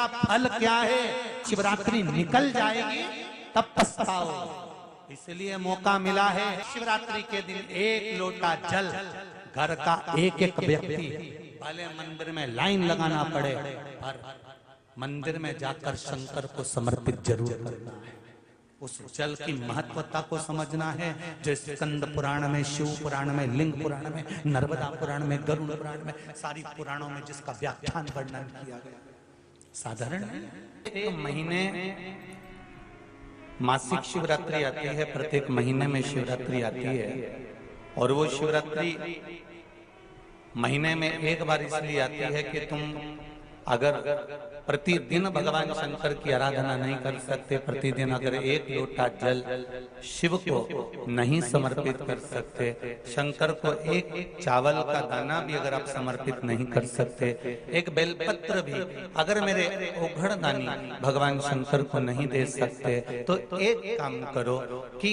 का फल क्या है, शिवरात्रि निकल जाएगी तब पछताओ। इसलिए मौका मिला है शिवरात्रि के दिन एक लोटा जल घर का एक एक व्यक्ति, भले मंदिर में लाइन लगाना पड़े पर मंदिर में जाकर शंकर को समर्पित जरूर करना है। उस जल की महत्वता को समझना है। जो स्कंद पुराण में, शिव पुराण में, लिंग पुराण में, नर्मदा पुराण में, गरुड़ पुराण में, सारी पुराणों में जिसका व्याख्यान वर्णन किया गया, साधारण एक महीने मासिक शिवरात्रि आती है, प्रत्येक महीने में शिवरात्रि आती है। और वो शिवरात्रि महीने में एक बार इसलिए आती है कि तुम अगर प्रतिदिन भगवान शंकर की आराधना नहीं कर सकते, प्रतिदिन अगर एक लोटा जल शिव को नहीं समर्पित कर सकते, शंकर को एक चावल का दाना भी अगर आप समर्पित नहीं कर सकते, एक बेलपत्र भी अगर मेरे ओघड़दानी भगवान शंकर को नहीं दे सकते, तो एक काम करो कि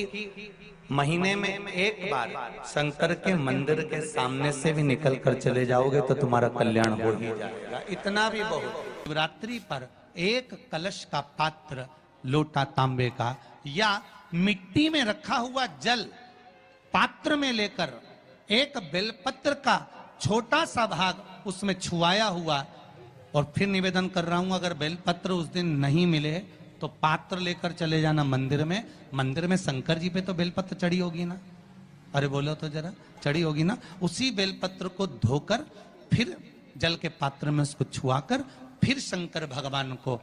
महीने में एक बार शंकर के मंदिर के सामने से भी निकल कर चले जाओगे तो तुम्हारा कल्याण हो ही जाएगा। इतना भी बहुत। शिवरात्रि पर एक कलश का पात्र, लोटा तांबे का या मिट्टी में रखा हुआ जल पात्र में लेकर एक बेलपत्र का छोटा सा भाग उसमें छुआया हुआ, और फिर निवेदन कर रहा हूं अगर बेलपत्र उस दिन नहीं मिले तो पात्र लेकर चले जाना मंदिर में। मंदिर में शंकर जी पे तो बेलपत्र चढ़ी होगी ना, अरे बोलो तो जरा, चढ़ी होगी ना। उसी बेलपत्र को धोकर फिर जल के पात्र में उसको छुआकर फिर शंकर भगवान को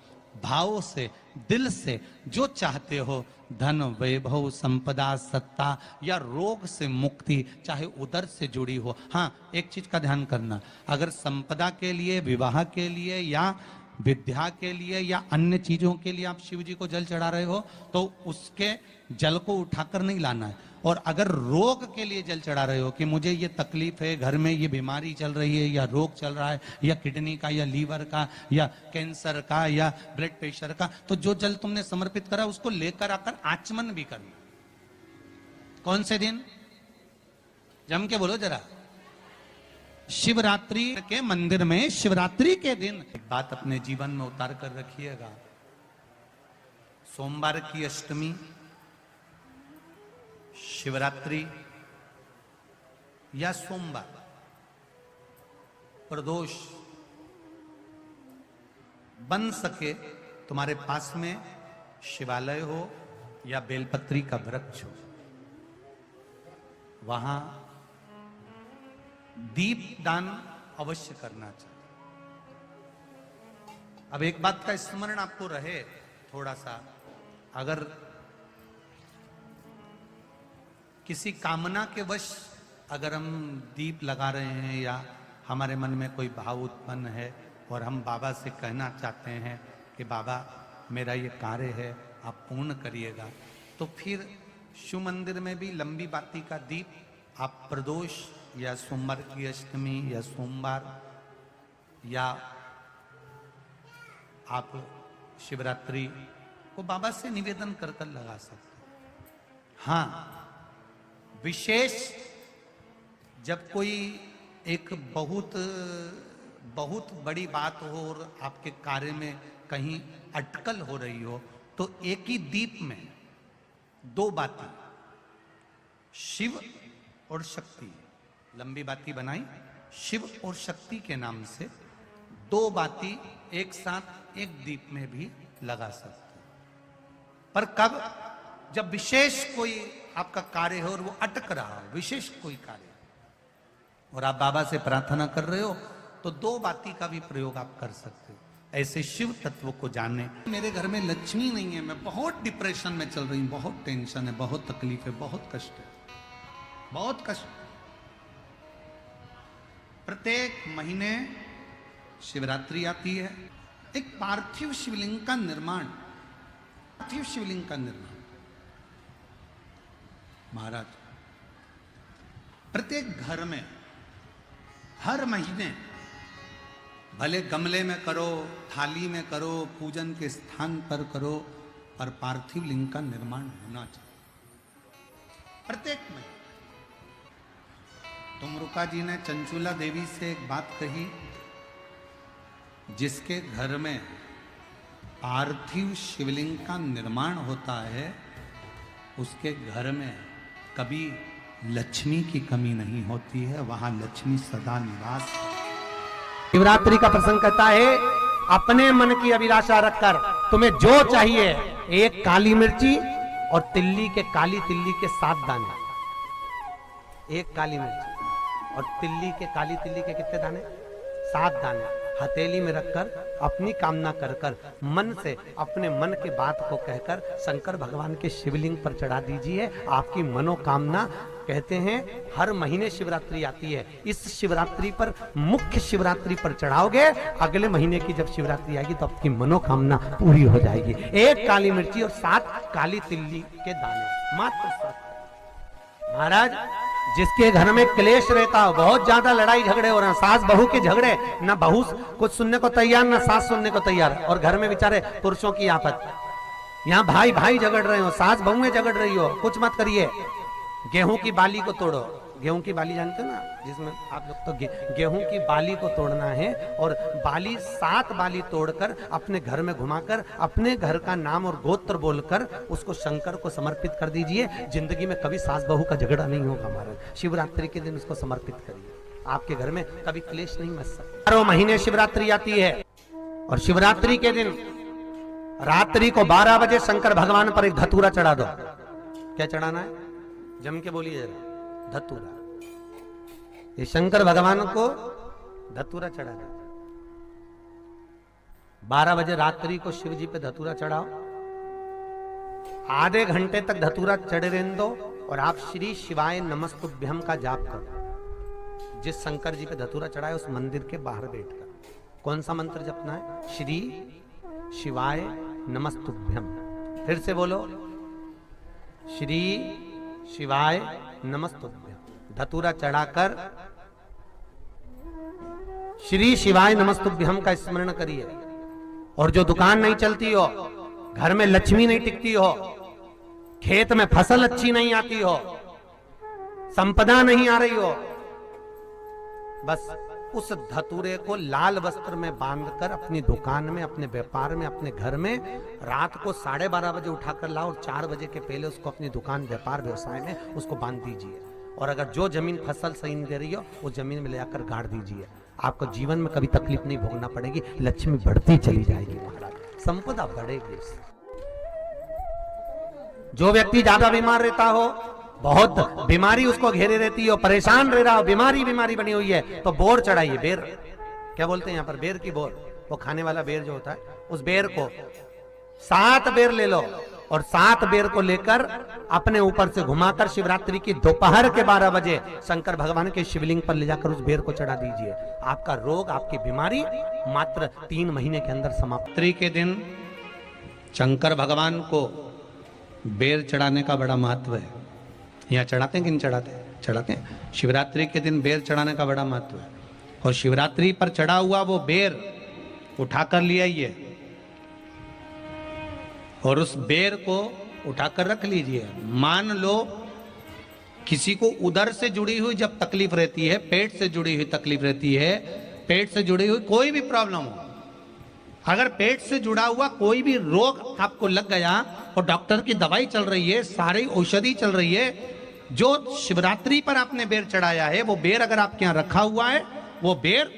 भाव से, दिल से जो चाहते हो, धन, वैभव, संपदा, सत्ता या रोग से मुक्ति, चाहे उदर से जुड़ी हो। हाँ, एक चीज का ध्यान करना, अगर संपदा के लिए, विवाह के लिए या विद्या के लिए या अन्य चीजों के लिए आप शिव जी को जल चढ़ा रहे हो तो उसके जल को उठाकर नहीं लाना है। और अगर रोग के लिए जल चढ़ा रहे हो कि मुझे ये तकलीफ है, घर में ये बीमारी चल रही है या रोग चल रहा है या किडनी का या लीवर का या कैंसर का या ब्लड प्रेशर का, तो जो जल तुमने समर्पित करा उसको लेकर आकर आचमन भी करना। कौन से दिन? जम के बोलो जरा। शिवरात्रि के मंदिर में शिवरात्रि के दिन एक बात अपने जीवन में उतार कर रखिएगा। सोमवार की अष्टमी, शिवरात्रि या सोमवार, प्रदोष, बन सके तुम्हारे पास में शिवालय हो या बेलपत्री का वृक्ष हो, वहां दीप दान अवश्य करना चाहिए। अब एक बात का स्मरण आपको रहे थोड़ा सा, अगर किसी कामना के वश अगर हम दीप लगा रहे हैं या हमारे मन में कोई भाव उत्पन्न है और हम बाबा से कहना चाहते हैं कि बाबा मेरा ये कार्य है आप पूर्ण करिएगा, तो फिर शिव मंदिर में भी लंबी बाती का दीप आप प्रदोष या सोमवार की अष्टमी या सोमवार या आप शिवरात्रि को बाबा से निवेदन कर कर लगा सकते हैं। हाँ, विशेष जब कोई एक बहुत बड़ी बात हो और आपके कार्य में कहीं अटकल हो रही हो, तो एक ही दीप में दो बाती, शिव और शक्ति, लंबी बाती बनाई, शिव और शक्ति के नाम से दो बाती एक साथ एक दीप में भी लगा सकते हैं। पर कब? जब विशेष कोई आपका कार्य हो और वो अटक रहा हो, विशेष कोई कार्य, और आप बाबा से प्रार्थना कर रहे हो, तो दो बाती का भी प्रयोग आप कर सकते हो। ऐसे शिव तत्व को जाने। मेरे घर में लक्ष्मी नहीं है, मैं बहुत डिप्रेशन में चल रही हूं, बहुत टेंशन है, बहुत तकलीफ है, बहुत कष्ट है, बहुत कष्ट। प्रत्येक महीने शिवरात्रि आती है, एक पार्थिव शिवलिंग का निर्माण, पार्थिव शिवलिंग का निर्माण महाराज प्रत्येक घर में हर महीने, भले गमले में करो, थाली में करो, पूजन के स्थान पर करो, पर पार्थिव लिंग का निर्माण होना चाहिए प्रत्येक महीने। तुमरुका जी ने चंचुला देवी से एक बात कही, जिसके घर में पार्थिव शिवलिंग का निर्माण होता है, उसके घर में कभी लक्ष्मी की कमी नहीं होती है, वहां लक्ष्मी सदा निवास। शिवरात्रि का प्रसंग कहता है, अपने मन की अभिलाषा रखकर तुम्हें जो चाहिए, एक काली मिर्ची और काली तिल्ली के 7 दाने। एक काली मिर्ची और काली तिल्ली के कितने दाने? 7 दाने हथेली में रखकर अपनी कामना कर कर मन से अपने मन के बात को कहकर शंकर भगवान के शिवलिंग पर चढ़ा दीजिए। आपकी मनोकामना, कहते हैं हर महीने शिवरात्रि आती है, इस शिवरात्रि पर, मुख्य शिवरात्रि पर चढ़ाओगे, अगले महीने की जब शिवरात्रि आएगी तो आपकी मनोकामना पूरी हो जाएगी। एक काली मिर्ची और 7 काली तिल्ली के दाने, मात्र 7। महाराज, जिसके घर में क्लेश रहता हो, बहुत ज्यादा लड़ाई झगड़े हो रहे हैं, सास बहू के झगड़े, ना बहू कुछ सुनने को तैयार ना सास सुनने को तैयार, और घर में बेचारे पुरुषों की आफत, यहाँ भाई भाई झगड़ रहे हो, सास बहुएं झगड़ रही हो, कुछ मत करिए। गेहूं की बाली को तोड़ो। गेहूं की बाली जानते हो ना, जिसमें आप लोग तो गेहूं की बाली को तोड़ना है, और बाली 7 बाली तोड़कर अपने घर में घुमाकर अपने घर का नाम और गोत्र बोलकर उसको शंकर को समर्पित कर दीजिए। जिंदगी में कभी सास बहू का झगड़ा नहीं होगा। महाराज, शिवरात्रि के दिन उसको समर्पित करिए, आपके घर में कभी क्लेश नहीं मच सकता। 12 महीने शिवरात्रि आती है, और शिवरात्रि के दिन रात्रि को 12 बजे शंकर भगवान पर एक धतूरा चढ़ा दो। क्या चढ़ाना है? जम के बोलिए जरा, धतूरा। ये शंकर भगवान को धतूरा चढ़ा दो। 12 बजे रात्रि को शिव जी पे धतूरा चढ़ाओ, आधे घंटे तक धतूरा चढ़े रहने दो, और आप श्री शिवाय नमस्तुभ्यम का जाप करो। जिस शंकर जी पे धतूरा चढ़ाए उस मंदिर के बाहर बैठकर कौन सा मंत्र जपना है? श्री शिवाय नमस्तुभ्यम। फिर से बोलो, श्री शिवाय नमस्तुभ्यम। धतूरा चढ़ाकर श्री शिवाय नमस्तुभ्यम का स्मरण करिए। और जो दुकान नहीं चलती हो, घर में लक्ष्मी नहीं टिकती हो, खेत में फसल अच्छी नहीं आती हो, संपदा नहीं आ रही हो, बस उस धतूरे को लाल वस्त्र में बांधकर अपनी दुकान में, अपने व्यापार में, अपने घर में रात को 12:30 बजे उठाकर लाओ, और 4 बजे के पहले उसको अपनी दुकान, व्यापार, व्यवसाय में उसको बांध दीजिए। और अगर जो जमीन फसल सही नहीं दे रही हो, वो जमीन में ले जाकर गाड़ दीजिए। आपको जीवन में कभी तकलीफ नहीं भोगना पड़ेगी, लक्ष्मी बढ़ती चली जाएगी। महाराज, संपदा बढ़ेगी। जो व्यक्ति ज्यादा बीमार रहता हो, बहुत बीमारी उसको घेरे रहती हो, परेशान रह रहा हो, बीमारी बनी हुई है, तो बोर चढ़ाइए। बेर, क्या बोलते हैं यहाँ पर? बेर की बोर, वो खाने वाला बेर जो होता है, उस बेर को 7 बेर ले लो, और 7 बेर को लेकर अपने ऊपर से घुमाकर शिवरात्रि की दोपहर के 12 बजे शंकर भगवान के शिवलिंग पर ले जाकर उस बेर को चढ़ा दीजिए। आपका रोग, आपकी बीमारी मात्र 3 महीने के अंदर समाप्त। शिवरात्रि के दिन शंकर भगवान को बेर चढ़ाने का बड़ा महत्व है। यहाँ चढ़ाते हैं कि नहीं चढ़ाते? चढ़ाते हैं। शिवरात्रि के दिन बेर चढ़ाने का बड़ा महत्व है। और शिवरात्रि पर चढ़ा हुआ वो बेर उठाकर ले आइए, और उस बेर को उठाकर रख लीजिए। मान लो किसी को उदर से जुड़ी हुई जब तकलीफ रहती है, पेट से जुड़ी हुई तकलीफ रहती है, पेट से जुड़ी हुई कोई भी प्रॉब्लम हो, अगर पेट से जुड़ा हुआ कोई भी रोग आपको लग गया और डॉक्टर की दवाई चल रही है, सारी औषधि चल रही है, जो शिवरात्रि पर आपने बेर चढ़ाया है, वो बेर अगर आपके यहाँ रखा हुआ है, वो बेर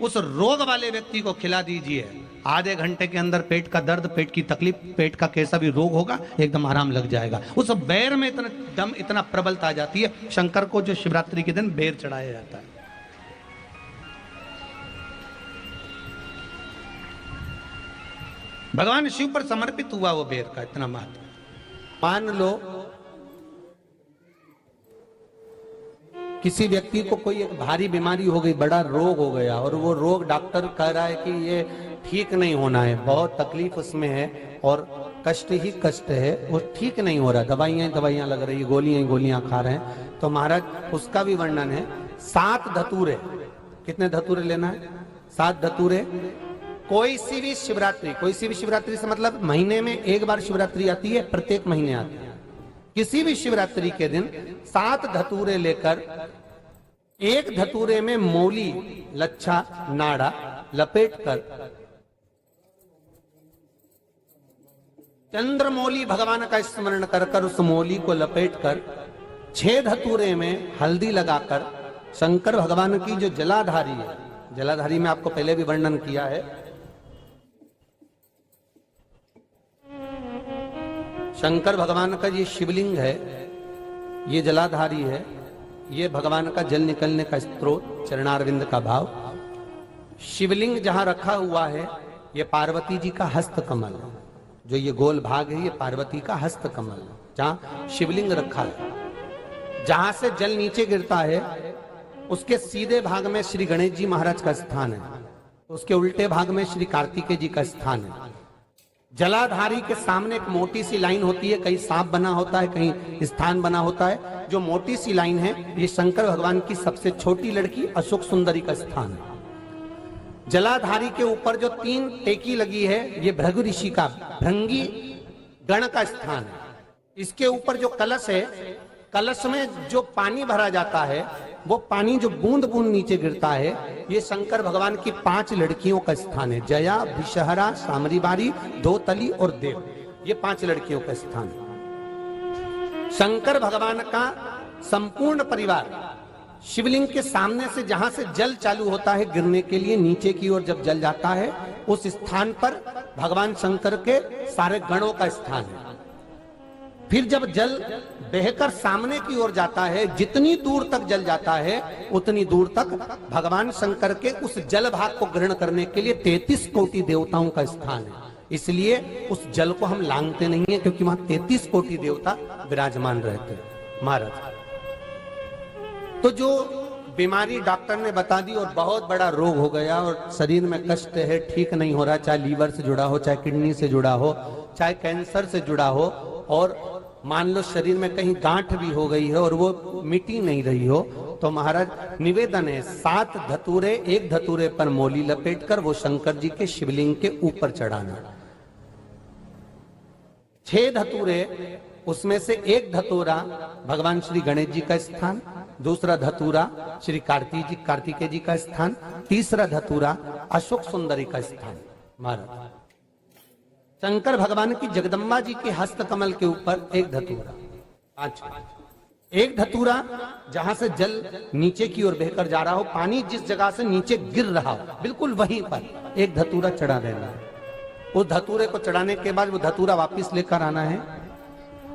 उस रोग वाले व्यक्ति को खिला दीजिए। आधे घंटे के अंदर पेट का दर्द, पेट की तकलीफ, पेट का कैसा भी रोग होगा, एकदम आराम लग जाएगा। उस बेर में इतना दम, इतना प्रबलता आ जाती है। शंकर को जो शिवरात्रि के दिन बेर चढ़ाया जाता है। भगवान शिव पर समर्पित हुआ वो बेर का इतना महत्व। मान लो किसी व्यक्ति को कोई एक भारी बीमारी हो गई, बड़ा रोग हो गया, और वो रोग डॉक्टर कह रहा है कि ये ठीक नहीं होना है, बहुत तकलीफ उसमें है और कष्ट ही कष्ट है, वो ठीक नहीं हो रहा, दवाइयां लग रही है, गोलियां खा रहे हैं, तो महाराज उसका भी वर्णन है। 7 धतूरे, कितने धतूरे लेना है? 7 धतूरे। कोई सी भी शिवरात्रि से मतलब महीने में एक बार शिवरात्रि आती है, प्रत्येक महीने आती है। किसी भी शिवरात्रि के दिन 7 धतूरे लेकर, एक धतूरे में मौली, लच्छा, नाड़ा लपेटकर चंद्रमौली भगवान का स्मरण कर कर उस मौली को लपेट कर 6 धतूरे में हल्दी लगाकर शंकर भगवान की जो जलाधारी है, जलाधारी में आपको पहले भी वर्णन किया है, शंकर भगवान का ये शिवलिंग है, ये जलाधारी है, ये भगवान का जल निकलने का स्रोत, चरणारविंद का भाव। शिवलिंग जहां रखा हुआ है ये पार्वती जी का हस्त कमल है, जो ये गोल भाग है ये पार्वती का हस्त कमल है, जहां शिवलिंग रखा है। जहां से जल नीचे गिरता है उसके सीधे भाग में श्री गणेश जी महाराज का स्थान है, उसके उल्टे भाग में श्री कार्तिकेय जी का स्थान है। जलाधारी के सामने एक मोटी सी लाइन होती है, कहीं सांप बना होता है, कहीं स्थान बना होता है। जो मोटी सी लाइन है ये शंकर भगवान की सबसे छोटी लड़की अशोक सुंदरी का स्थान है। जलाधारी के ऊपर जो 3 टेकी लगी है ये भृगु ऋषि का भृंगी गण का स्थान है। इसके ऊपर जो कलश है, कलश में जो पानी भरा जाता है वो पानी जो बूंद बूंद नीचे गिरता है ये शंकर भगवान की 5 लड़कियों का स्थान है। जया, विषहरा, सामरीबारी, धोतली और देव, ये 5 लड़कियों का स्थान है। शंकर भगवान का संपूर्ण परिवार शिवलिंग के सामने से जहां से जल चालू होता है गिरने के लिए नीचे की ओर जब जल जाता है उस स्थान पर भगवान शंकर के सारे गणों का स्थान है। फिर जब जल बहकर सामने की ओर जाता है, जितनी दूर तक जल जाता है उतनी दूर तक भगवान शंकर के उस जल भाग को ग्रहण करने के लिए 33 कोटि देवताओं का स्थान है। इसलिए उस जल को हम लांघते नहीं है, क्योंकि वहां 33 कोटि देवता विराजमान रहते हैं महाराज। तो जो बीमारी डॉक्टर ने बता दी और बहुत बड़ा रोग हो गया और शरीर में कष्ट है, ठीक नहीं हो रहा, चाहे लीवर से जुड़ा हो, चाहे किडनी से जुड़ा हो, चाहे कैंसर से जुड़ा हो, और मान लो शरीर में कहीं गांठ भी हो गई है और वो मिटी नहीं रही हो, तो महाराज निवेदन है 7 धतूरे, एक धतूरे पर मौली लपेटकर वो शंकर जी के शिवलिंग के ऊपर चढ़ाना। 6 धतूरे, उसमें से एक धतूरा भगवान श्री गणेश जी का स्थान, दूसरा धतूरा श्री कार्तिकेय जी का स्थान, तीसरा धतूरा अशोक सुंदरी का स्थान। महाराज शंकर भगवान की जगदम्बा जी के हस्त कमल के ऊपर एक धतूरा, एक धतूरा जहां से जल नीचे की ओर बहकर जा रहा हो, पानी जिस जगह से नीचे गिर रहा हो बिल्कुल वहीं पर एक धतूरा चढ़ा देना है। उस धतूरे को चढ़ाने के बाद वो धतूरा वापस लेकर आना है।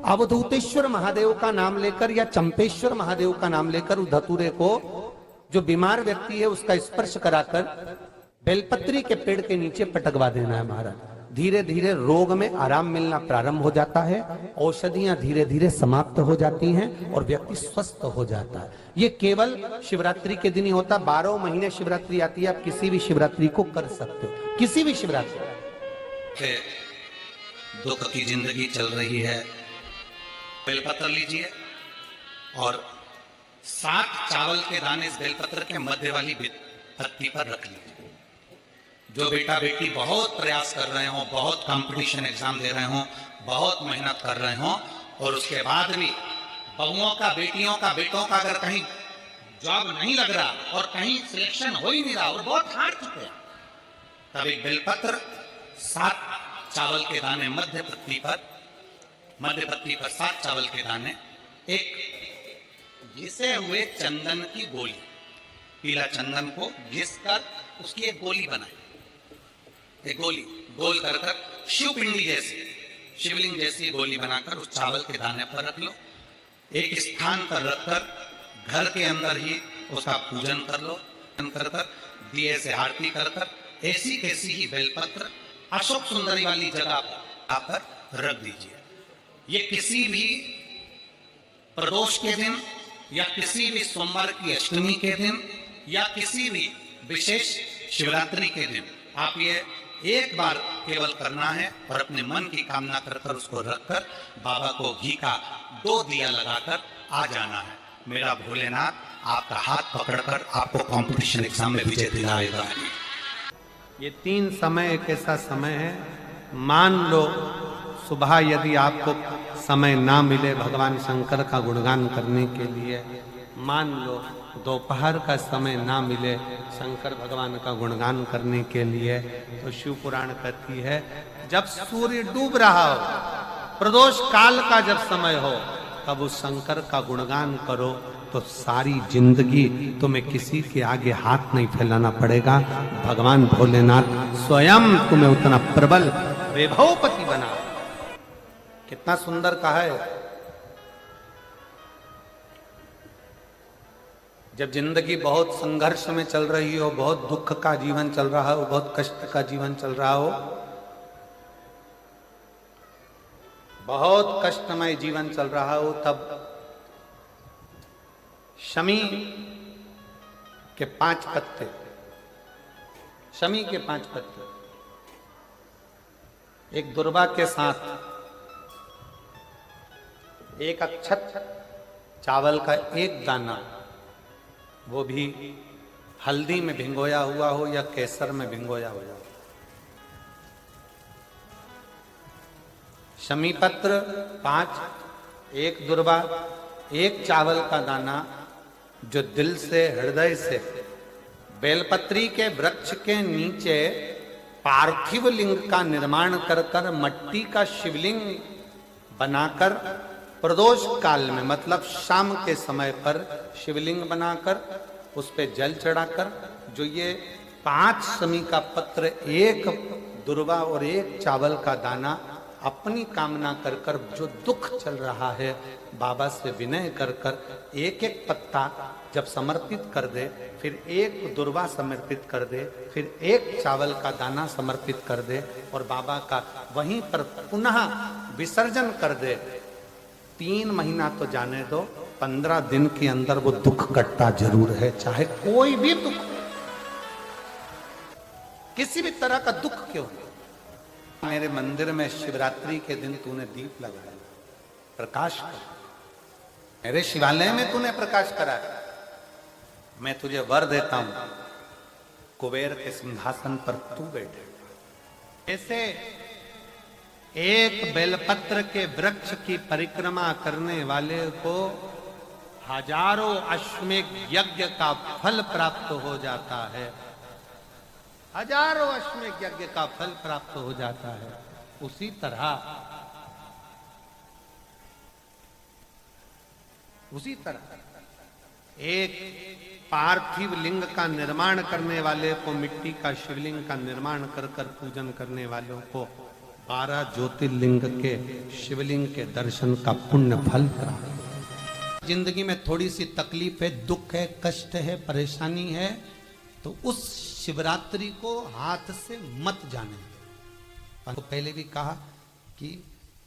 अवधूतेश्वर महादेव का नाम लेकर या चंपेश्वर महादेव का नाम लेकर उस धतूरे को जो बीमार व्यक्ति है उसका स्पर्श कराकर बेलपत्री के पेड़ के नीचे पटकवा देना है। महाराज धीरे धीरे रोग में आराम मिलना प्रारंभ हो जाता है, औषधियां धीरे धीरे समाप्त हो जाती हैं और व्यक्ति स्वस्थ हो जाता है। ये केवल शिवरात्रि के दिन ही होता, 12 महीने शिवरात्रि आती है, आप किसी भी शिवरात्रि को कर सकते हो, किसी भी शिवरात्रि। दुख की जिंदगी चल रही है, बेलपत्र लीजिए और 7 चावल के दाने इस बेलपत्र के मध्य वाली पत्ती पर रख लीजिए। जो बेटा बेटी बहुत प्रयास कर रहे हो, बहुत कंपटीशन एग्जाम दे रहे हो, बहुत मेहनत कर रहे हो और उसके बाद भी बहुओं का, बेटियों का, बेटों का अगर कहीं जॉब नहीं लग रहा और कहीं सिलेक्शन हो ही नहीं रहा और बहुत हार चुके, तब एक बेलपत्र 7 चावल के दाने मध्य पत्ती पर 7 चावल के दाने, एक घिसे हुए चंदन की गोली, पीला चंदन को घिस कर उसकी एक गोली बनाई, एक गोली गोल कर शिव पिंडी जैसी, शिवलिंग जैसी गोली बनाकर उस चावल के दाने पर रख लो। एक स्थान पर रखकर घर के अंदर ही उसका पूजन कर लो, कर दिए से आरती कर ऐसी कैसी ही बेलपत्र अशोक सुंदरी वाली जगह पर रख दीजिए। ये किसी भी प्रदोष के दिन या किसी भी सोमवार की अष्टमी के दिन या किसी भी विशेष शिवरात्रि के दिन आप ये एक बार केवल करना है और अपने मन की कामना कर उसको रखकर बाबा को घी का 2 दिया लगाकर आ जाना है। मेरा भोलेनाथ आपका हाथ पकड़कर आपको कंपटीशन एग्जाम में विजय दिलाएगा। ये 3 समय एक ऐसा समय है, मान लो सुबह यदि आपको समय ना मिले भगवान शंकर का गुणगान करने के लिए, मान लो दोपहर का समय ना मिले शंकर भगवान का गुणगान करने के लिए, तो शिव पुराण कहती है जब सूर्य डूब रहा हो प्रदोष काल का जब समय हो तब उस शंकर का गुणगान करो, तो सारी जिंदगी तुम्हें किसी के आगे हाथ नहीं फैलाना पड़ेगा। भगवान भोलेनाथ स्वयं तुम्हें उतना प्रबल वैभवपति बना। कितना सुंदर कहा है। जब जिंदगी बहुत संघर्ष में चल रही हो, बहुत दुख का जीवन चल रहा हो, बहुत कष्ट का जीवन चल रहा हो, बहुत कष्टमय जीवन चल रहा हो, तब शमी के 5 पत्ते, शमी के 5 पत्ते एक दुर्वा के साथ एक अक्षत चावल का एक दाना, वो भी हल्दी में भिंगोया हुआ हो या केसर में भिंगोया हुआ हो, शमी पत्र 5, एक दुर्वा, एक चावल का दाना, जो दिल से हृदय से बेलपत्री के वृक्ष के नीचे पार्थिव लिंग का निर्माण कर कर मट्टी का शिवलिंग बनाकर प्रदोष काल में, मतलब शाम के समय पर शिवलिंग बनाकर उस पे जल चढ़ाकर, जो ये 5 शमी का पत्र, एक दुर्वा और एक चावल का दाना, अपनी कामना कर कर, जो दुख चल रहा है बाबा से विनय कर कर एक एक पत्ता जब समर्पित कर दे, फिर एक दुर्वा समर्पित कर दे, फिर एक चावल का दाना समर्पित कर दे और बाबा का वहीं पर पुनः विसर्जन कर दे, 3 महीना तो जाने दो, 15 दिन के अंदर वो दुख कटता जरूर है। चाहे कोई भी दुख, किसी भी तरह का दुख क्यों। मेरे मंदिर में शिवरात्रि के दिन तूने दीप लगाया, प्रकाश कर, मेरे शिवालय में तूने प्रकाश करा, मैं तुझे वर देता हूं, कुबेर के सिंहासन पर तू बैठे। ऐसे एक बेलपत्र के वृक्ष की परिक्रमा करने वाले को हजारों अश्वमेध यज्ञ का फल प्राप्त हो जाता है, हजारों अश्वमेध यज्ञ का फल प्राप्त हो जाता है। उसी तरह एक पार्थिव लिंग का निर्माण करने वाले को, मिट्टी का शिवलिंग का निर्माण कर कर पूजन करने वालों को 12 ज्योतिर्लिंग के शिवलिंग के दर्शन का पुण्य फल प्राप्त। जिंदगी में थोड़ी सी तकलीफ है, दुख है, कष्ट है, परेशानी है, तो उस शिवरात्रि को हाथ से मत जाने। तो पहले भी कहा कि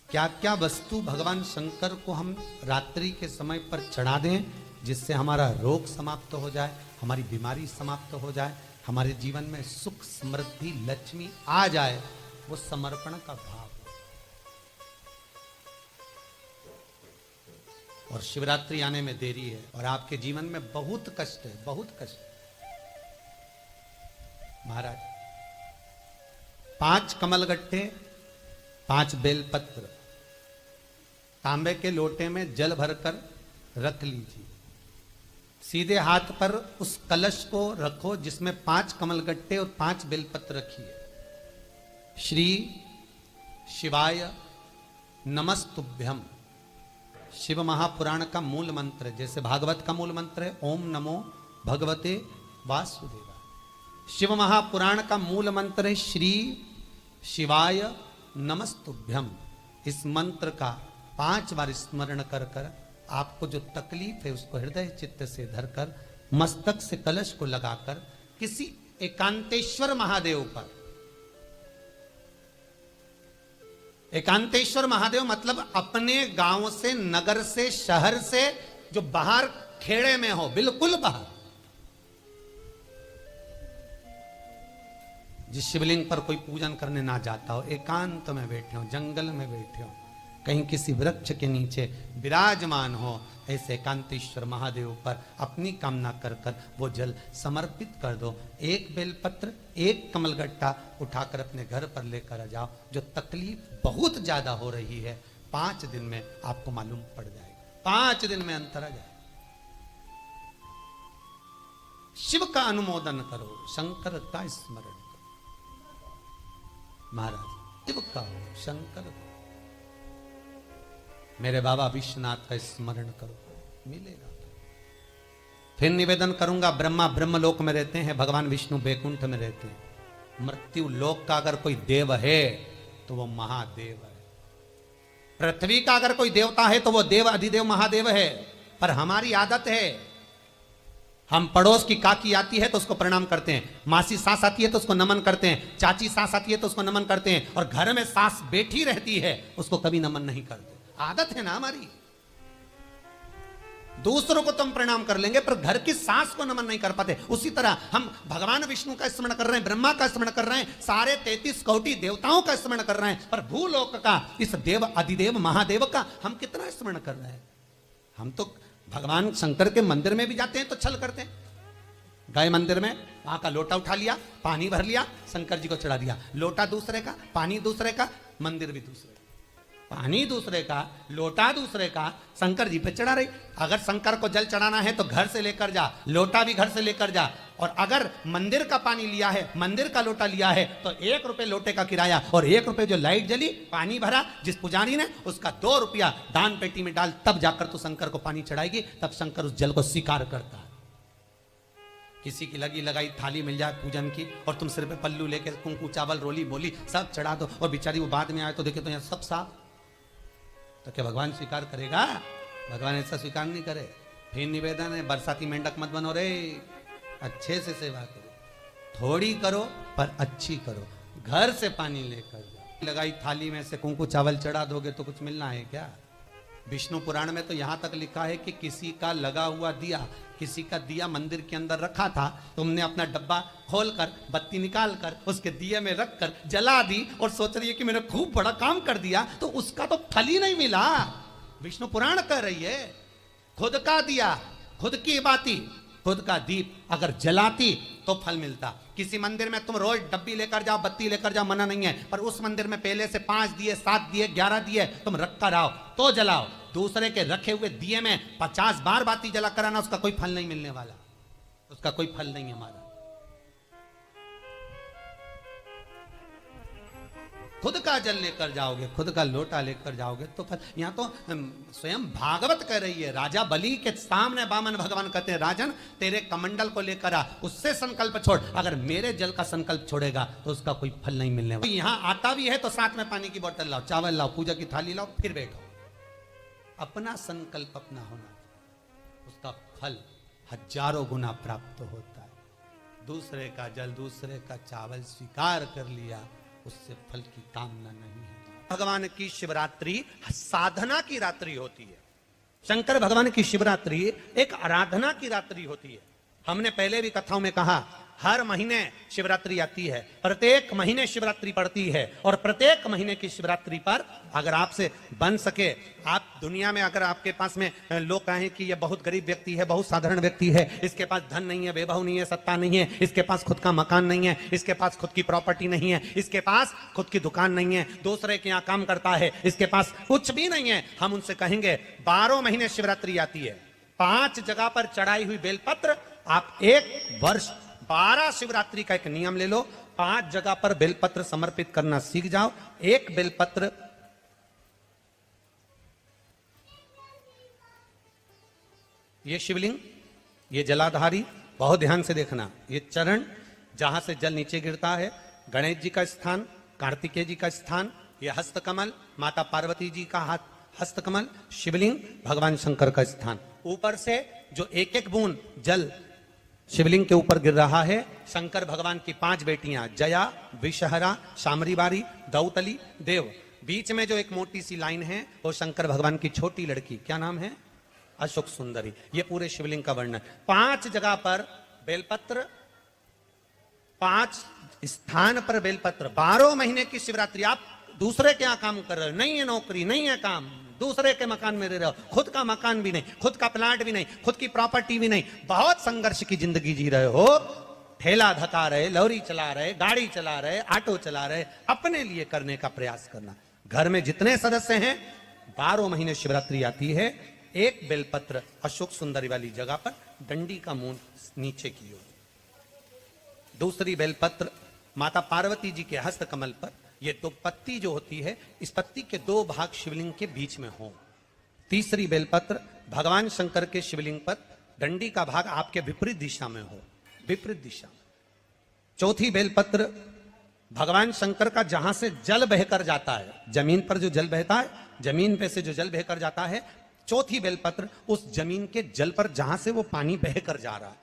क्या क्या वस्तु भगवान शंकर को हम रात्रि के समय पर चढ़ा दें, जिससे हमारा रोग समाप्त हो जाए, हमारी बीमारी समाप्त हो जाए, हमारे जीवन में सुख समृद्धि लक्ष्मी आ जाए, वो समर्पण का भाव। और शिवरात्रि आने में देरी है और आपके जीवन में बहुत कष्ट है, बहुत कष्ट। महाराज 5 कमलगट्टे, 5 बेलपत्र तांबे के लोटे में जल भरकर रख लीजिए। सीधे हाथ पर उस कलश को रखो जिसमें 5 कमलगट्टे और 5 बेलपत्र रखिए। श्री शिवाय नमस्तुभ्यम, शिव महापुराण का मूल मंत्र है, जैसे भागवत का मूल मंत्र है ओम नमो भगवते वासुदेवाय। शिव महापुराण का मूल मंत्र है श्री शिवाय नमस्तुभ्यम। इस मंत्र का 5 बार स्मरण कर कर आपको जो तकलीफ है उसको हृदय चित्त से धरकर मस्तक से कलश को लगाकर किसी एकांतेश्वर महादेव पर, एकांतेश्वर महादेव मतलब अपने गांव से, नगर से, शहर से जो बाहर खेड़े में हो, बिल्कुल बाहर, जिस शिवलिंग पर कोई पूजन करने ना जाता हो, एकांत में बैठे हो, जंगल में बैठे हो, कहीं किसी वृक्ष के नीचे विराजमान हो, ऐसे एकांतेश्वर महादेव पर अपनी कामना कर कर वो जल समर्पित कर दो। एक बेलपत्र, एक कमलगट्टा उठाकर अपने घर पर लेकर आ जाओ। जो तकलीफ बहुत ज्यादा हो रही है 5 दिन में आपको मालूम पड़ जाएगा, 5 दिन में अंतर आ जाएगा। शिव का अनुमोदन करो, शंकर का स्मरण करो। महाराज शिव का हो, शंकर को, मेरे बाबा विश्वनाथ का स्मरण करो, मिलेगा। फिर निवेदन करूंगा, ब्रह्मा ब्रह्मलोक में रहते हैं, भगवान विष्णु बैकुंठ में रहते हैं। मृत्यु लोक का अगर कोई देव है तो वो महादेव है। पृथ्वी का अगर कोई देवता है तो वो देव अधिदेव महादेव है। पर हमारी आदत है, हम पड़ोस की काकी आती है तो उसको प्रणाम करते हैं, मासी सास आती है तो उसको नमन करते हैं, चाची सास आती है तो उसको नमन करते हैं, और घर में सास बैठी रहती है उसको कभी नमन नहीं करते। आदत है ना हमारी। दूसरों को तुम प्रणाम कर लेंगे पर घर की सास को नमन नहीं कर पाते। उसी तरह हम भगवान विष्णु का स्मरण कर रहे हैं, ब्रह्मा का स्मरण कर रहे हैं, सारे 33 कोटि देवताओं का स्मरण कर रहे हैं, पर भूलोक का इस देव अधिदेव महादेव का हम कितना स्मरण कर रहे हैं। हम तो भगवान शंकर के मंदिर में भी जाते हैं तो छल करते हैं। गए मंदिर में, वहां का लोटा उठा लिया, पानी भर लिया, शंकर जी को चढ़ा दिया। लोटा दूसरे का, पानी दूसरे का, मंदिर भी दूसरे का। पानी दूसरे का, लोटा दूसरे का, शंकर जी पे चढ़ा रही। अगर शंकर को जल चढ़ाना है तो घर से लेकर जा, लोटा भी घर से लेकर जा। और अगर मंदिर का पानी लिया है, मंदिर का लोटा लिया है तो 1 रुपए लोटे का किराया, और 1 रुपए जो लाइट जली, पानी भरा जिस पुजारी ने, उसका 2 रुपया दान पेटी में डाल, तब जाकर तू शंकर को पानी चढ़ाएगी। तब शंकर उस जल को स्वीकार करता है। किसी की लगी लगाई थाली मिल जाए पूजन की, और तुम सिर पे पल्लू लेके कुंकू चावल रोली बोली सब चढ़ा दो, और बेचारी वो बाद में आए तो देखे तो यहाँ सब साफ, तो क्या भगवान स्वीकार करेगा? भगवान ऐसा स्वीकार नहीं करे। फिर निवेदन है, बरसाती मेंढक मत बनो रे, अच्छे से सेवा करो, थोड़ी करो पर अच्छी करो। घर से पानी लेकर जाओ, लगाई थाली में से कुंकू चावल चढ़ा दोगे तो कुछ मिलना है क्या? विष्णु पुराण में तो यहां तक लिखा है कि किसी का लगा हुआ दिया, किसी का दिया मंदिर के अंदर रखा था, तुमने अपना डब्बा खोलकर बत्ती निकाल कर उसके दिए में रखकर जला दी और सोच रही है कि मैंने खूब बड़ा काम कर दिया, तो उसका तो फल ही नहीं मिला। विष्णु पुराण कह रही है, खुद का दिया, खुद की बाती, खुद का दीप अगर जलाती तो फल मिलता। किसी मंदिर में तुम रोज डब्बी लेकर जाओ, बत्ती लेकर जाओ, मना नहीं है, पर उस मंदिर में पहले से 5 दिए, 7 दिए, 11 दिए तुम रख कर आओ तो जलाओ। दूसरे के रखे हुए दिए में 50 बार बाती जला कर आना, उसका कोई फल नहीं मिलने वाला, उसका कोई फल नहीं हमारा। खुद का जल लेकर जाओगे, खुद का लोटा लेकर जाओगे तो फल। यहां तो स्वयं भागवत कह रही है, राजा बलि के सामने वामन भगवान कहते हैं, राजन तेरे कमंडल को लेकर आ, उससे संकल्प छोड़, अगर मेरे जल का संकल्प छोड़ेगा तो उसका कोई फल नहीं मिलने वाला। यहां आता भी है तो साथ में पानी की बोतल लाओ, चावल लाओ, पूजा की थाली लाओ, फिर बैठो। अपना संकल्प अपना होना, उसका फल हजारों गुना प्राप्त होता है। दूसरे का जल, दूसरे का चावल स्वीकार कर लिया, उससे फल की कामना नहीं है। भगवान की शिवरात्रि साधना की रात्रि होती है। शंकर भगवान की शिवरात्रि एक आराधना की रात्रि होती है। हमने पहले भी कथाओं में कहा, हर महीने शिवरात्रि आती है, प्रत्येक महीने शिवरात्रि पड़ती है, और प्रत्येक महीने की शिवरात्रि पर अगर आपसे बन सके, आप दुनिया में अगर आपके पास में लोग कहें कि यह बहुत गरीब व्यक्ति है, बहुत साधारण व्यक्ति है, इसके पास धन नहीं है, वैभव नहीं है, सत्ता नहीं है, इसके पास खुद का मकान नहीं है, इसके पास खुद की प्रॉपर्टी नहीं है, इसके पास खुद की दुकान नहीं है, दूसरे के यहाँ काम करता है, इसके पास कुछ भी नहीं है, हम उनसे कहेंगे 12 महीने शिवरात्रि आती है, 5 जगह पर चढ़ाई हुई बेलपत्र, आप 1 वर्ष 12 शिवरात्रि का एक नियम ले लो, 5 जगह पर बेलपत्र समर्पित करना सीख जाओ। एक बेलपत्र ये शिवलिंग, ये जलाधारी, बहुत ध्यान से देखना, ये चरण जहां से जल नीचे गिरता है, गणेश जी का स्थान, कार्तिकेय जी का स्थान, ये हस्तकमल माता पार्वती जी का हाथ हस्तकमल, शिवलिंग भगवान शंकर का स्थान। ऊपर से जो एक एक बूंद जल शिवलिंग के ऊपर गिर रहा है, शंकर भगवान की 5 बेटियां, जया, विषहरा, शामरीवारी, दौतली, देव। बीच में जो एक मोटी सी लाइन है वो शंकर भगवान की छोटी लड़की, क्या नाम है? अशोक सुंदरी। ये पूरे शिवलिंग का वर्णन। 5 जगह पर बेलपत्र, 5 स्थान पर बेलपत्र। 12 महीने की शिवरात्रि। आप दूसरे के यहाँ काम कर रहे हो, नहीं है नौकरी, नहीं है काम, दूसरे के मकान में रह रहे हो, खुद का मकान भी नहीं, खुद का प्लाट भी नहीं, खुद की प्रॉपर्टी भी नहीं, बहुत संघर्ष की जिंदगी जी रहे हो, ठेला धका रहे, लौरी चला रहे, गाड़ी चला रहे, ऑटो चला रहे, अपने लिए करने का प्रयास करना। घर में जितने सदस्य हैं, 12 महीने शिवरात्रि आती है, एक बेलपत्र अशोक सुंदरी वाली जगह पर, डंडी का मुंह नीचे की ओर, दूसरी बेलपत्र माता पार्वती जी के हस्त कमल पर। ये 2 पत्ती जो होती है, इस पत्ती के 2 भाग शिवलिंग के बीच में हो, तीसरी बेलपत्र भगवान शंकर के शिवलिंग पर डंडी का भाग आपके विपरीत दिशा में हो, विपरीत दिशा में। चौथी बेलपत्र भगवान शंकर का जहां से जल बहकर जाता है, जमीन पर जो जल बहता है, जमीन पे से जो जल बहकर जाता है, चौथी बेलपत्र उस जमीन के जल पर जहां से वो पानी बहकर जा रहा है,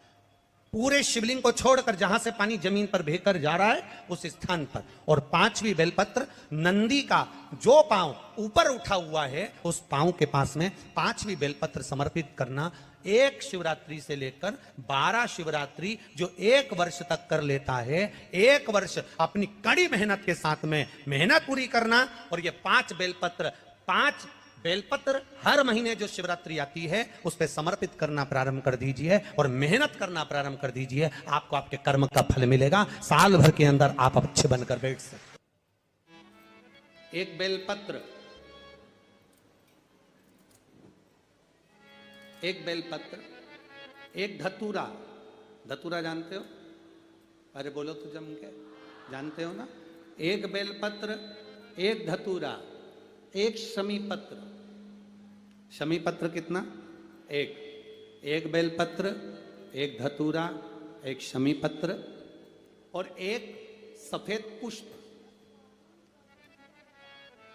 पूरे शिवलिंग को छोड़कर जहां से पानी जमीन पर बहकर जा रहा है उस स्थान पर। और पांचवी बेलपत्र नंदी का जो पांव ऊपर उठा हुआ है उस पांव के पास में पांचवी बेलपत्र समर्पित करना। एक शिवरात्रि से लेकर 12 शिवरात्रि जो एक वर्ष तक कर लेता है, एक वर्ष अपनी कड़ी मेहनत के साथ में मेहनत पूरी करना। और ये 5 बेलपत्र हर महीने जो शिवरात्रि आती है उस पे समर्पित करना प्रारंभ कर दीजिए और मेहनत करना प्रारंभ कर दीजिए। आपको आपके कर्म का फल मिलेगा, साल भर के अंदर आप अच्छे बनकर बैठ सकते। एक बेलपत्र, एक बेलपत्र, एक धतूरा। धतूरा जानते हो? अरे बोलो तो जम के, जानते हो ना? एक बेलपत्र, एक धतूरा, एक शमी पत्र। शमी पत्र कितना? एक बेलपत्र, एक धतूरा, एक शमी पत्र और एक सफेद पुष्प,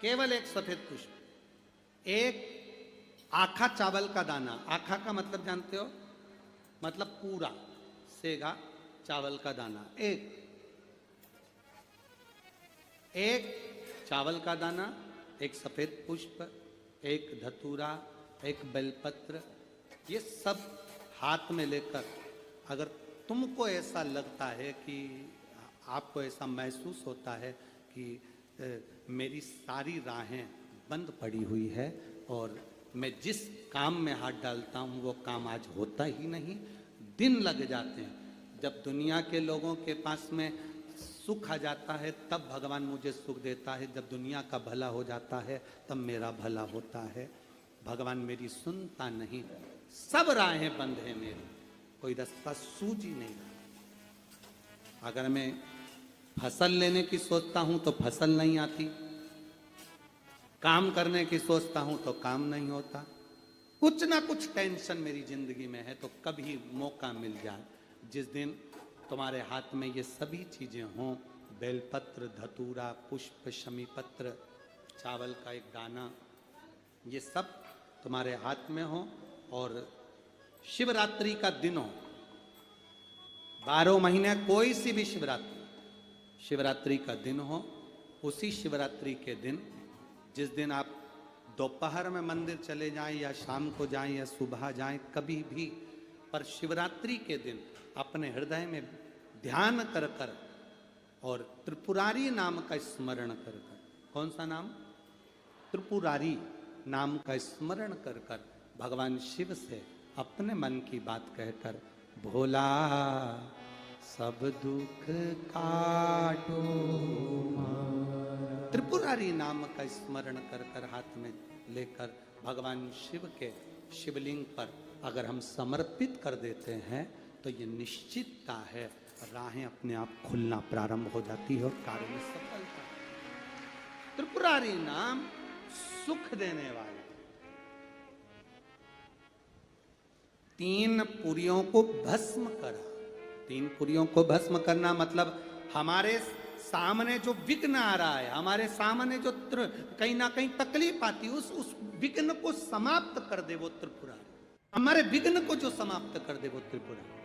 केवल एक सफेद पुष्प। एक आखा चावल का दाना। आखा का मतलब जानते हो? मतलब पूरा सेगा चावल का दाना। एक चावल का दाना, एक सफेद पुष्प, एक धतूरा, एक बेलपत्र, ये सब हाथ में लेकर अगर तुमको ऐसा लगता है कि आपको ऐसा महसूस होता है कि मेरी सारी राहें बंद पड़ी हुई है और मैं जिस काम में हाथ डालता हूँ वो काम आज होता ही नहीं, दिन लग जाते हैं। जब दुनिया के लोगों के पास में सुख आ जाता है तब भगवान मुझे सुख देता है, जब दुनिया का भला हो जाता है तब मेरा भला होता है। भगवान मेरी सुनता नहीं, सब राहें बंद है मेरी, कोई रास्ता सूझ ही नहीं रहा। अगर मैं फसल लेने की सोचता हूं तो फसल नहीं आती, काम करने की सोचता हूं तो काम नहीं होता। कुछ ना कुछ टेंशन मेरी जिंदगी में है। तो कभी मौका मिल जाए जिस दिन तुम्हारे हाथ में ये सभी चीजें हों, बेलपत्र, धतूरा, पुष्प, शमी पत्र, चावल का एक दाना, ये सब तुम्हारे हाथ में हो और शिवरात्रि का दिन हो, 12 महीने कोई सी भी शिवरात्रि का दिन हो, उसी शिवरात्रि के दिन जिस दिन आप दोपहर में मंदिर चले जाएं या शाम को जाएं या सुबह जाएं, कभी भी, पर शिवरात्रि के दिन अपने हृदय में ध्यान कर कर और त्रिपुरारी नाम का स्मरण कर कर। कौन सा नाम? त्रिपुरारी नाम का स्मरण कर कर भगवान शिव से अपने मन की बात कहकर, भोला सब दुख काटो, त्रिपुरारी नाम का स्मरण कर कर हाथ में लेकर भगवान शिव के शिवलिंग पर अगर हम समर्पित कर देते हैं तो ये निश्चितता है राहें अपने आप खुलना प्रारंभ हो जाती है और कार्य में सफलता। त्रिपुरारी नाम सुख देने वाले। 3 पुरियों को भस्म करा। 3 पुरियों को भस्म करना मतलब हमारे सामने जो विघ्न आ रहा है, हमारे सामने जो कहीं ना कहीं तकलीफ आती है, उस विघ्न को समाप्त कर दे वो त्रिपुरारी। हमारे विघ्न को जो समाप्त कर दे वो त्रिपुरारी।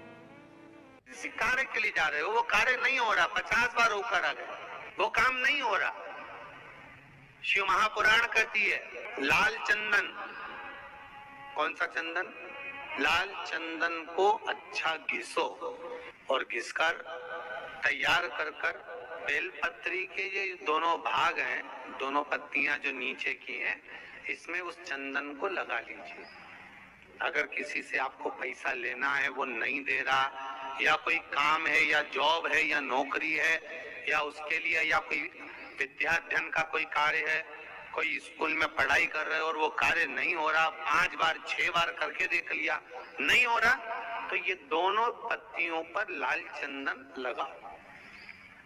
किसी कार्य के लिए जा रहे हो, वो कार्य नहीं हो रहा, 50 बार होकर आ गए, वो काम नहीं हो रहा। शिव महापुराण कहती है लाल चंदन, कौन सा चंदन? लाल चंदन को अच्छा घिसो और घिसकर तैयार कर कर बेलपत्री के ये दोनों भाग हैं, दोनों पत्तियां जो नीचे की हैं, इसमें उस चंदन को लगा लीजिए। अगर किसी से आपको पैसा लेना है, वो नहीं दे रहा, या कोई काम है या जॉब है या नौकरी है या उसके लिए, या कोई विद्याध्ययन का कोई कार्य है, कोई स्कूल में पढ़ाई कर रहे हो और वो कार्य नहीं हो रहा, 5 बार 6 बार करके देख लिया, नहीं हो रहा, तो ये दोनों पत्तियों पर लाल चंदन लगाओ।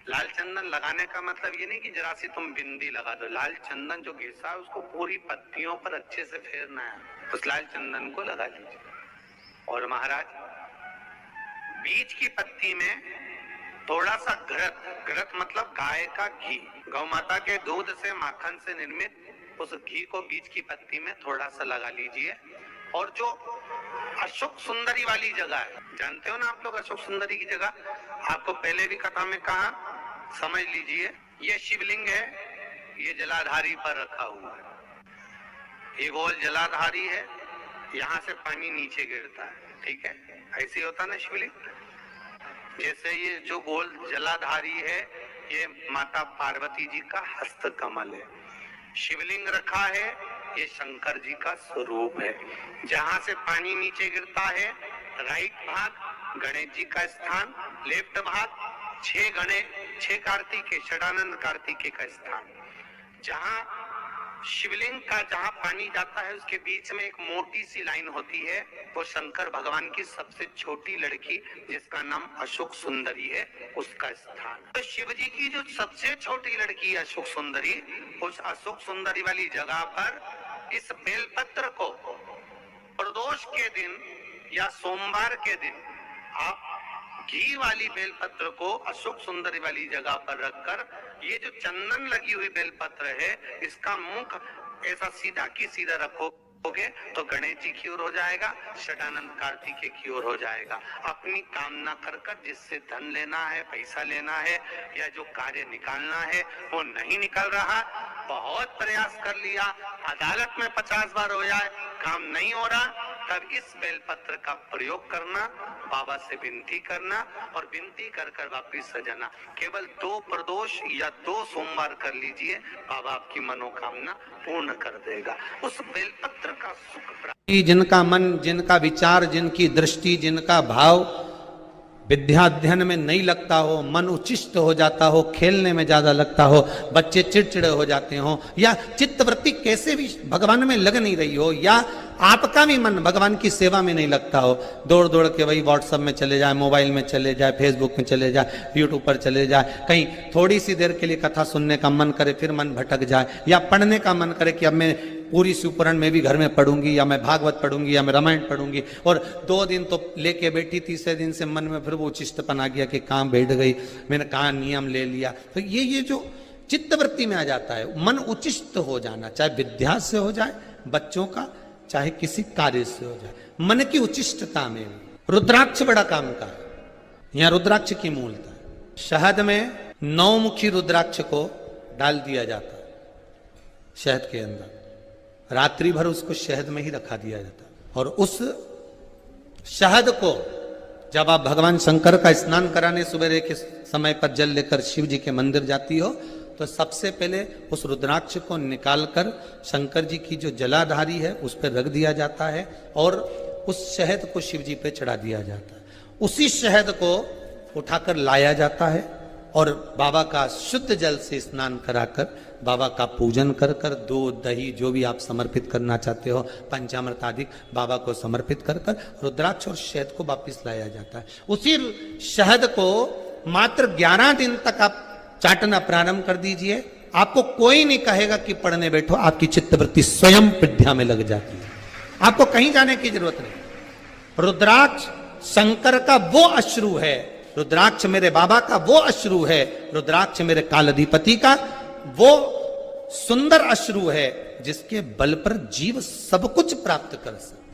लाल चंदन लगाने का मतलब ये नहीं कि जरा सी तुम बिंदी लगा दो। लाल चंदन जो घिसा है उसको पूरी पत्तियों पर अच्छे से फेरना है, उस लाल चंदन को लगा लीजिए। और महाराज बीच की पत्ती में थोड़ा सा घृत, घृत मतलब गाय का घी, गौ माता के दूध से माखन से निर्मित उस घी को बीच की पत्ती में थोड़ा सा लगा लीजिए। और जो अशोक सुंदरी वाली जगह है, जानते हो ना आप लोग अशोक सुंदरी की जगह, आपको पहले भी कथा में कहा, समझ लीजिए ये शिवलिंग है, ये जलाधारी पर रखा हुआ है। ये गोल जलाधारी है, यहाँ से पानी नीचे गिरता है, ठीक है, ऐसे होता ना शिवलिंग। जैसे ये जो गोल जलाधारी है ये माता पार्वती जी का हस्त कमल है। शिवलिंग रखा है, ये शंकर जी का स्वरूप है। जहां से पानी नीचे गिरता है राइट भाग गणेश जी का स्थान, लेफ्ट भाग 6 कार्तिकेय, षडानंद कार्तिकेय का स्थान। जहां शिवलिंग का जहां पानी जाता है उसके बीच में एक मोटी सी लाइन होती है, वो शंकर भगवान की सबसे छोटी लड़की जिसका नाम अशोक सुंदरी है उसका स्थान। तो शिव जी की जो सबसे छोटी लड़की है अशोक सुंदरी, उस अशोक सुंदरी वाली जगह पर इस बेलपत्र को प्रदोष के दिन या सोमवार के दिन आप घी वाली बेलपत्र को अशोक सुंदरी वाली जगह पर रखकर, ये जो चंदन लगी हुई बेलपत्र है इसका मुख ऐसा सीधा की सीधा रखोगे तो गणेश जी की ओर हो जाएगा, षडानंद कार्तिकेय की ओर हो जाएगा। अपनी कामना कर कर जिससे धन लेना है, पैसा लेना है या जो कार्य निकालना है वो नहीं निकल रहा, बहुत प्रयास कर लिया, अदालत में 50 बार हो जाए, काम नहीं हो रहा, तब इस बेलपत्र का प्रयोग करना, बाबा से विनती करना और विनती कर कर वापिस सजाना। केवल 2 प्रदोष या 2 सोमवार कर लीजिए, बाबा आपकी मनोकामना पूर्ण कर देगा। उस बेलपत्र का सुख प्राप्त, जिनका मन, जिनका विचार, जिनकी दृष्टि, जिनका भाव विद्या अध्ययन में नहीं लगता हो, मन उच्चिष्ट हो जाता हो, खेलने में ज्यादा लगता हो, बच्चे चिड़चिड़े हो जाते हो, या चित्तवृत्ति कैसे भी भगवान में लग नहीं रही हो, या आपका भी मन भगवान की सेवा में नहीं लगता हो, दौड़ दौड़ के वही व्हाट्सएप में चले जाए, मोबाइल में चले जाए, फेसबुक में चले जाए, यूट्यूब पर चले जाए, कहीं थोड़ी सी देर के लिए कथा सुनने का मन करे फिर मन भटक जाए, या पढ़ने का मन करे कि अब मैं पूरी शिवपुराण में भी घर में पढ़ूंगी, या मैं भागवत पढ़ूंगी, या मैं रामायण पढ़ूंगी, और 2 दिन तो लेके बैठी, तीसरे दिन से मन में फिर वो चिष्टपन आ गया कि कहाँ बैठ गई, मैंने कहाँ नियम ले लिया। तो ये जो चित्तवृत्ति में आ जाता है, मन उचिष्ट हो जाना, चाहे विद्या से हो जाए बच्चों का, चाहे किसी कार्य से हो जाए, मन की उचिष्टता में रुद्राक्ष बड़ा काम का है। यहाँ रुद्राक्ष की मूलता है, शहद में 9 मुखी रुद्राक्ष को डाल दिया जाता है शहद के अंदर, रात्रि भर उसको शहद में ही रखा दिया जाता है, और उस शहद को जब आप भगवान शंकर का स्नान कराने सुबह के समय पर जल लेकर शिव जी के मंदिर जाती हो, तो सबसे पहले उस रुद्राक्ष को निकालकर शंकर जी की जो जलाधारी है उस पर रख दिया जाता है, और उस शहद को शिव जी पे चढ़ा दिया जाता है। उसी शहद को उठाकर लाया जाता है और बाबा का शुद्ध जल से स्नान कराकर, बाबा का पूजन कर कर, दूध दही जो भी आप समर्पित करना चाहते हो, पंचामृत आदि बाबा को समर्पित कर कर रुद्राक्ष और शहद को वापिस लाया जाता है। उसी शहद को मात्र 11 दिन तक आप चाटना प्रारंभ कर दीजिए, आपको कोई नहीं कहेगा कि पढ़ने बैठो, आपकी चित्तवृत्ति स्वयं विद्या में लग जाती है, आपको कहीं जाने की जरूरत नहीं। रुद्राक्ष शंकर का वो अश्रु है, रुद्राक्ष मेरे बाबा का वो अश्रु है, रुद्राक्ष मेरे कालाधिपति का वो सुंदर अश्रु है जिसके बल पर जीव सब कुछ प्राप्त कर सकता।